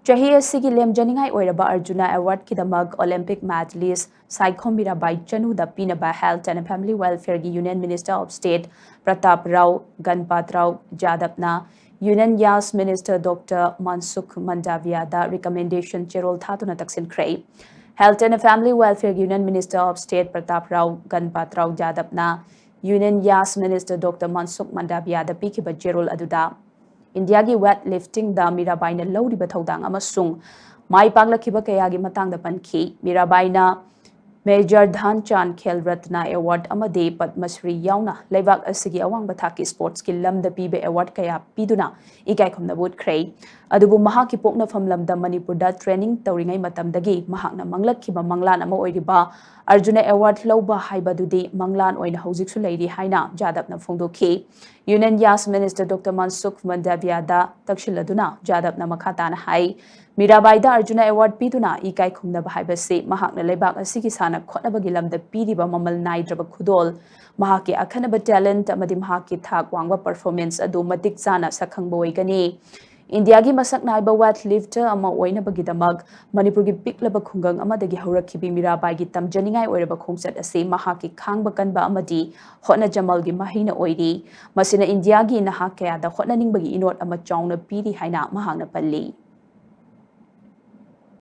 Chahi asigi lemjaningai oiraba Arjuna Award kidamag Olympic medalist Saikhom Mirabai Chanu da pinaba Health and Family Welfare gi Union Minister of State Pratap Rao Ganpat Rao Jadapna Union Yas Minister Dr. Mansukh Mandavia da recommendation cherol thatuna taksin kray. Health and Family Welfare Union Minister of State Pratap Rao Ganpat Rao Jadapna Union Yas Minister Dr. Mansukh Mandavia da pikiba cherol aduda India gi weightlifting da Mirabai na lodi bathodang amasung mai pagla khiba kaya gi matang da pankhi Mirabai na Major Dhanchand Khel Ratna Award amade Padma Shri yauna leibak asigi awang bathaki sports ki lamda pibe award kaya piduna ikai khomna bot khrei adubu mahaki pokna famlam da Manipur da training tawringai matamdagi mahakna manglakhiba manglan ama oiriba Arjuna Award lauba haibadudi manglan oina hojiksu leiri haina Jadapna phongdokhi Union Yas Minister Dr. Mansukh Mandavia da takshiladuna Jadapna makhatana hai Mirabai da Arjuna Award piduna ikai khumna bahaibase mahakna leibak asigi sana khotnabagi lamda piriba mamal naidraba khudol mahaki akhanaba talent amadi mahaki thak wangwa performance adu matik chana sakhangba oigani India gi masak naiba weightlifter ama oinabagidamag Manipur gi piklaba khungang amadagi haurakhibi Mirabai gi tamjaningai oiraba khongchat ase mahaki khangba kanba amadi hotna jamal gi mahina oiri masina India gi naha kaya da hotna ningbagi inot ama chauna piri haina mahakna palli